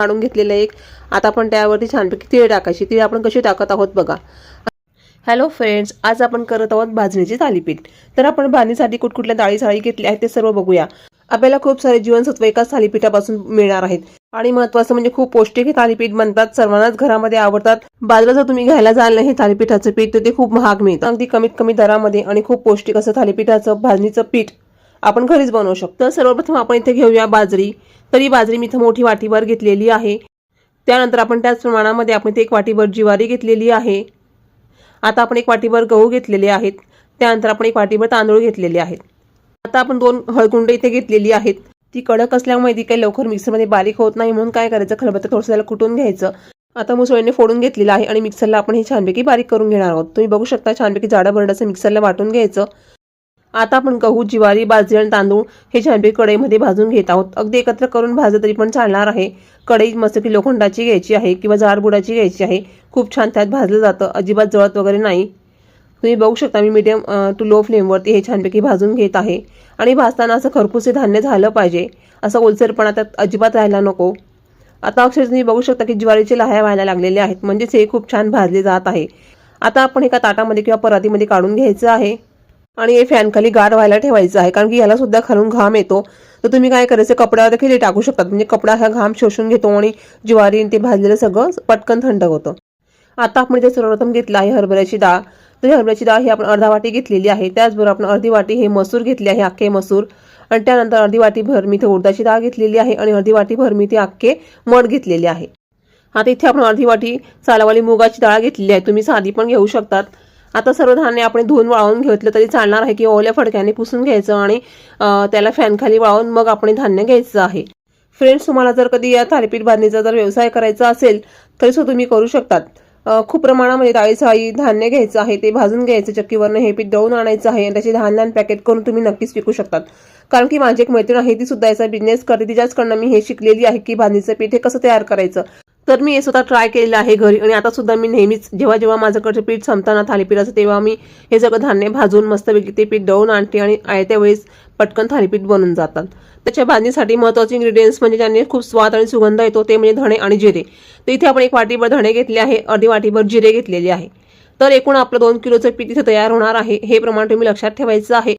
काढून घेतलेलं एक. आता आपण त्यावरती छानपैकी तीळ टाकायची. तीळ आपण कशी टाकत आहोत बघा. हॅलो फ्रेंड्स, आज आपण करत आहोत भाजणीची थालीपीठ. तर आपण भाजणीसाठी कुठकुठल्या डाळी घेतल्या आहेत ते सर्व बघूया. आपल्याला खूप सारे जीवनसत्व एकाच थालीपीठापासून मिळणार आहेत आणि महत्त्वाचं म्हणजे खूप पौष्टिक हे थालीपीठ बनतात. सर्वांनाच घरामध्ये आवडतात. बाजारात जर तुम्ही घ्यायला जाल ना हे थालीपीठाचं पीठ तर ते खूप महाग मिळतं. अगदी कमीत कमी दरामध्ये आणि खूप पौष्टिक असं थालीपीठाचं भाजणीचं पीठ आपण घरीच बनवू शकतो. तर सर्वप्रथम आपण इथे घेऊया बाजरी. तरी बाजरी मी इथं मोठी वाटीभर घेतलेली आहे. त्यानंतर आपण त्याच प्रमाणामध्ये आपण इथे 1 वाटीभर ज्वारी घेतलेली आहे. आता आपण 1 वाटीभर गहू घेतलेले आहेत. त्यानंतर आपण 1 वाटीभर तांदूळ घेतलेले आहेत. आता आपण 2 हळकुंडे इथे घेतलेली आहेत. ती कडक असल्यामुळे ती काही लवकर मिक्सरमध्ये बारीक होत नाही, म्हणून काय करायचं, खलबत्त्यात थोडंसं त्याला कुटून घ्यायचं. आता मुसळीने फोडून घेतलेलं आहे आणि मिक्सरला आपण हे छानपैकी बारीक करून घेणार आहोत. तुम्ही बघू शकता छानपैकी जाडं भरड असं मिक्सरला वाटून घ्यायचं. आता आपण गहू, ज्वारी, बाजरी आणि तांदूळ हे छानपैकी कढईमध्ये भाजून घेत आहोत. अगदी एकत्र करून भाजलं तरी पण चालणार आहे. कढई मस्त की लोखंडाची घ्यायची आहे किंवा जाडबुडाची घ्यायची आहे. खूप छान त्यात भाजलं जातं, अजिबात जळत वगैरे नाही. तुम्ही बघू शकता मी मीडियम टू लो फ्लेमवरती हे छानपैकी भाजून घेत आहे. आणि भाजताना असं खरपूस हे धान्य झालं पाहिजे, असं ओलसरपणा त्यात अजिबात राहायला नको. आता अक्षरशः तुम्ही बघू शकता की ज्वारीचे लाह्या व्हायला लागलेले आहेत, म्हणजेच हे खूप छान भाजले जात आहे. आता आपण एका ताटामध्ये किंवा परातीमध्ये काढून घ्यायचं आहे आणि हे फॅनखाली गार व्हायला ठेवायचं आहे, कारण की याला सुद्धा खालून घाम येतो. तर तुम्ही काय करायचं, कपड्यावर देखील हे टाकू शकतात, म्हणजे कपडा हा घाम शोषून घेतो आणि ज्वारी ते भाजलेलं सगळं पटकन थंड होतं. आता आपण इथे सर्वप्रथम घेतलं आहे हरभऱ्याची डाळ. तर हरभऱ्याची डाळ ही आपण अर्धा वाटी घेतलेली आहे. त्याचबरोबर आपण अर्धी वाटी हे मसूर घेतले आहे, अख्खे मसूर. आणि त्यानंतर अर्धी वाटी भर मी इथे उडदाची डाळ घेतलेली आहे आणि अर्धी वाटी भर मी इथे अख्खे मठ घेतलेले आहे. आता इथे आपण अर्धी वाटी सालावाली मुगाची डाळ घेतलेली आहे. तुम्ही साधी पण घेऊ शकतात. आता सर्व धान्य आपण धुवून वाळवून घेतलं तरी चालणार आहे, की ओल्या फडक्याने पुसून घ्यायचं आणि त्याला फॅनखाली वाळवून मग आपण धान्य घ्यायचं आहे. फ्रेंड्स, तुम्हाला जर कधी या थालीपीठ भाजणीचा जर व्यवसाय करायचा असेल तरी सुद्धा तुम्ही करू शकतात. खूप प्रमाणामध्ये डाळी धान्य घ्यायचं आहे, ते भाजून घ्यायचं, चक्कीवरनं हे पीठ दळून आणायचं आहे आणि त्याचे लहान लहान पॅकेट करून तुम्ही नक्कीच विकू शकतात. कारण की माझी एक मैत्रीण आहे, ती सुद्धा याचा बिझनेस करते. तिच्याचकडनं मी हे शिकलेली आहे की भाजणीचं पीठ हे कसं तयार करायचं. तर मी हे स्वतः ट्राय केलेलं आहे घरी आणि आता सुद्धा मी नेहमीच जेव्हा माझ्याकडचं पीठ संपताना थालीपीठाचं तेव्हा मी हे सगळं धान्य भाजून मस्तपैकी ते पीठ दळून आणते आणि आयत्या वेळेस पटकन थालीपीठ बनून जातात. त्याच्या भाजणीसाठी महत्त्वाचे इंग्रेडियंट्स म्हणजे ज्याने खूप स्वाद आणि सुगंध येतो ते म्हणजे धणे आणि जिरे. तर इथे आपण 1 वाटीभर धणे घेतले आहे, अर्धी वाटीभर जिरे घेतलेले आहे. तर एकूण आपलं 2 किलोचं पीठ इथे तयार होणार आहे. हे प्रमाण तुम्ही लक्षात ठेवायचं आहे.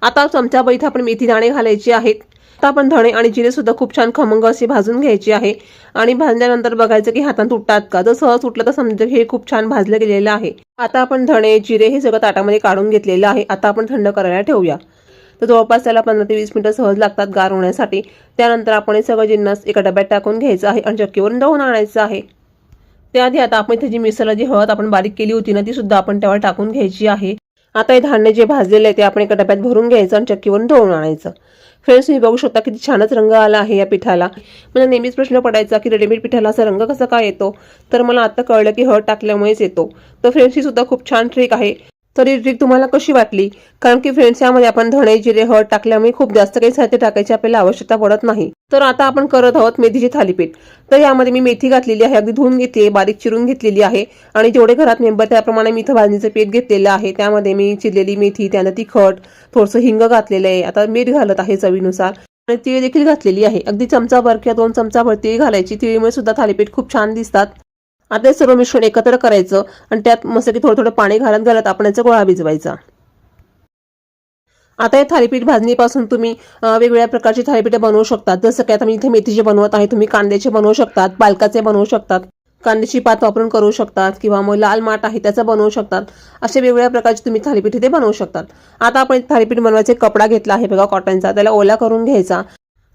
आता चमचाभर इथे आपण मेथी दाणे घालायचे आहेत. आता आपण धणे आणि जिरे सुद्धा खूप छान खमंग असे भाजून घ्यायचे आहे आणि भाजल्यानंतर बघायचं की हाताने तुटतात का. जर सहज तुटलं तर समजा हे खूप छान भाजलं गेलेलं आहे. आता आपण धणे, जिरे हे सगळं ताटामध्ये काढून घेतलेलं आहे. आता आपण थंड करायला ठेवूया. तर जवळपास त्याला 15 ते 20 मिनिटं सहज लागतात गार होण्यासाठी. त्यानंतर आपण हे सगळं जिन्नस एका डब्यात टाकून घ्यायचं आहे आणि चक्कीवरून दळून आणायचं आहे. त्याआधी आता आपण इथे जी मिक्सरला जी हळद आपण बारीक केली होती ना ती सुद्धा आपण त्यावर टाकून घ्यायची आहे. आता हे धान्य जे भाजलेलं आहे ते आपण एका डब्यात भरून घ्यायचं आणि चक्कीवरून दळून आणायचं. फ्रेंड्स, तुम्ही बघू शकता किती छानच रंग आला आहे या पिठाला. मला नेहमीच प्रश्न पडायचा की रेडीमेड पिठाला असा रंग कसा काय येतो, तर मला आता कळलं की हळद टाकल्यामुळेच येतो. तर फ्रेंड्स, ही सुद्धा खूप छान ट्रिक आहे. तर ही ट्रिक तुम्हाला कशी वाटली? कारण की फ्रेंड्स, यामध्ये आपण धणे, जिरे, हळद टाकल्यामुळे खूप जास्त काही साहित्य टाकायची आपल्याला आवश्यकता पडत नाही. तर आता आपण करत आहोत मेथीची थालीपीठ. तर यामध्ये मी मेथी घातलेली आहे, अगदी धुवून घेतली, बारीक चिरून घेतलेली आहे आणि जेवढे घरात मेंबर त्याप्रमाणे मी इथं भाजणीचं पीठ घेतलेलं आहे. त्यामध्ये मी चिरलेली मेथी, त्यानंतर तिखट, थोडंसं हिंग घातलेलं आहे. आता मीठ घालत आहे चवीनुसार आणि तीळ देखील घातलेली आहे. अगदी चमचाभर किंवा 2 चमचाभर तीळ घालायची. तीळमुळे सुद्धा थालीपीठ खूप छान दिसतात. आता हे सर्व मिश्रण एकत्र करायचं आणि त्यात मस्त की थोडं पाणी घालत आपण याचा गोळा भिजवायचा. आता हे थालीपीठ भाजणीपासून तुम्ही वेगवेगळ्या प्रकारची थालीपीठं बनवू शकतात. जसं की आता मी इथे मेथीचे बनवत आहे, तुम्ही कांद्याचे बनवू शकतात, पालकाचे बनवू शकतात, कांद्याची पात वापरून करू शकतात किंवा मग लाल माठ आहे त्याचं बनवू शकतात. असे वेगवेगळ्या प्रकारचे तुम्ही थालीपीठ इथे बनवू शकतात. आता आपण थालीपीठ बनवायचा कपडा घेतला आहे बघा कॉटनचा, त्याला ओला करून घ्यायचा.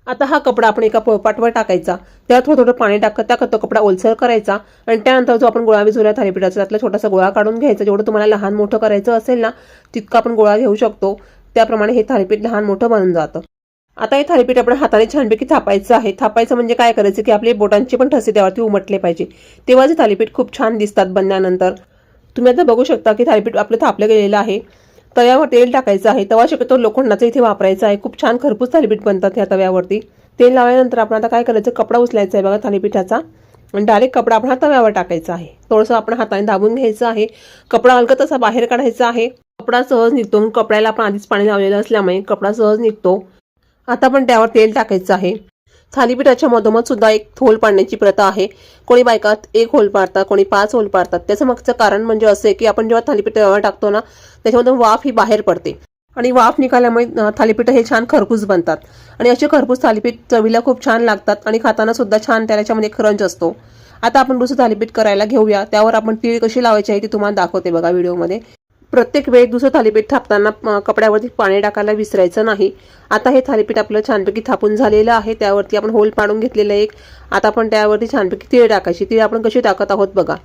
आता हा कपडा आपण एका पोळपाटवर टाकायचा, त्यात थोडं पाणी टाकत तो कपडा ओलसर करायचा आणि त्यानंतर जो आपण गोळा भिजवला थालीपीठाचा त्यातला छोटासा गोळा काढून घ्यायचा. जेवढं तुम्हाला लहान मोठं करायचं असेल ना तितका आपण गोळा घेऊ शकतो. त्याप्रमाणे हे थालीपीठ लहान मोठं बनून जातं. आता हे थालीपीठ आपण हाताने छानपैकी थापायचं आहे. थापायचं म्हणजे काय करायचं की आपले बोटांचे पण ठसे त्यावरती उमटले पाहिजे, तेव्हा जे थालीपीठ खूप छान दिसतात बनल्यानंतर. तुम्ही आता बघू शकता की थालीपीठ आपलं थापलं गेलेलं आहे. तव्यावर तेल टाकायचं आहे. तवा शक्यतो लोखंडाचा इथे वापरायचा आहे. खूप छान खरपूस थालीपीठ बनतात ह्या तव्यावरती. तेल लावल्यानंतर आपण आता काय करायचं, कपडा उचलायचा आहे बघा थालीपीठाचा आणि डायरेक्ट कपडा आपण तव्यावर टाकायचा आहे. थोडंसं आपण हाताने दाबून घ्यायचं आहे. कपडा हलका तसा बाहेर काढायचा आहे. कपडा सहज निघतो. कपड्याला आपण आधीच पाणी लावलेलं असल्यामुळे कपडा सहज निघतो. आता आपण त्यावर तेल टाकायचं आहे. थालीपीठाच्या मधोमध सुद्धा एक होल पाडण्याची प्रथा आहे. कोणी बायका एक होल पाडतात, कोणी 5 होल पाडतात. त्याचं मागचं कारण म्हणजे असं आहे की आपण जेव्हा थालीपीठ तव्यावर टाकतो ना, त्याच्यामधून वाफ ही बाहेर पडते आणि वाफ निघाल्यामुळे थालीपीठ हे छान खरपूस बनतात आणि असे खरपूस थालीपीठ चवीला खूप छान लागतात आणि खाताना सुद्धा छान त्याच्यामध्ये क्रंच असतो. आता आपण दुसरं थालीपीठ करायला घेऊया. त्यावर आपण तीळ कशी लावायची आहे ती तुम्हाला दाखवते बघा व्हिडिओमध्ये. प्रत्येक वेळी दुसरं थालीपीठ थापताना कपड्यावरती पाणी टाकायला विसरायचं नाही. आता हे थालीपीठ आपलं छानपैकी थापून झालेलं आहे. त्यावरती आपण होल पाडून घेतलेलं एक. आता आपण त्यावरती छानपैकी तीळ टाकायची. तीळ आपण कशी टाकत आहोत बघा.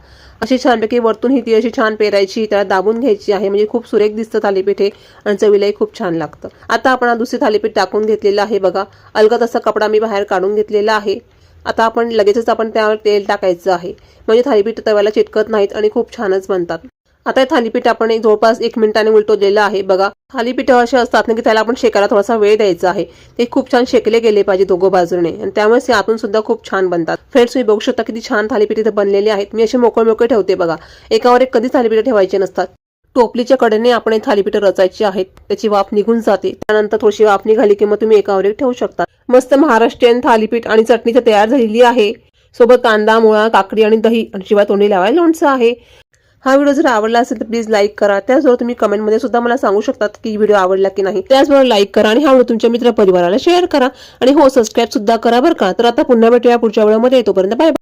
अशी छानपैकी वरतून ही तीळ अशी छान पेरायची, त्याला दाबून घ्यायची आहे. म्हणजे खूप सुरेख दिसतं थालीपीठ हे आणि चवीलाही खूप छान लागतं. आता आपण दुसरी थालीपीठ टाकून घेतलेलं आहे बघा. अलगद असा कपडा मी बाहेर काढून घेतलेला आहे. आता आपण लगेचच आपण त्यावर तेल टाकायचं आहे, म्हणजे थालीपीठ तव्याला चिटकत नाहीत आणि खूप छानच बनतात. आता हे थालीपीठ आपण जवळपास 1 मिनिटाने उलटवलेलं आहे बघा. थालीपीठ असे असतात ना की त्याला आपण शेकायला थोडासा वेळ द्यायचा आहे. ते खूप छान शेकले गेले पाहिजे दोघं बाजूने आणि त्यामुळे ते आतून सुद्धा खूप छान बनतात. फ्रेंड्स, तुम्ही बघू शकता किती छान थालीपीठ इथे बनलेले आहेत. मी असे मोकळे ठेवते बघा. एकावर एक कधीच थालीपीठ ठेवायचे नसतात. टोपलीच्या कडेने आपण हे थालीपीठ रचायची आहेत. त्याची वाफ निघून जाते. त्यानंतर थोडीशी वाफ निघाली की मग तुम्ही एकावर एक ठेवू शकता. मस्त महाराष्ट्रीयन थालीपीठ आणि चटणी तर तयार झालेली आहे. सोबत कांदा, मुळा, काकडी आणि दही आणि शिवाय तोंडी लावायला लोणचं आहे. हा व्हिडिओ जर आवडला असेल तर प्लीज लाईक करा. त्याचबरोबर तुम्ही कमेंटमध्ये सुद्धा मला सांगू शकतात की व्हिडिओ आवडला की नाही. त्याचबरोबर लाईक करा आणि हा व्हिडिओ तुमच्या मित्र परिवाराला शेअर करा आणि हो, सबस्क्राईब सुद्धा करा बरं का. तर आता पुन्हा भेटूया पुढच्या व्हिडिओमध्ये. तोपर्यंत बाय.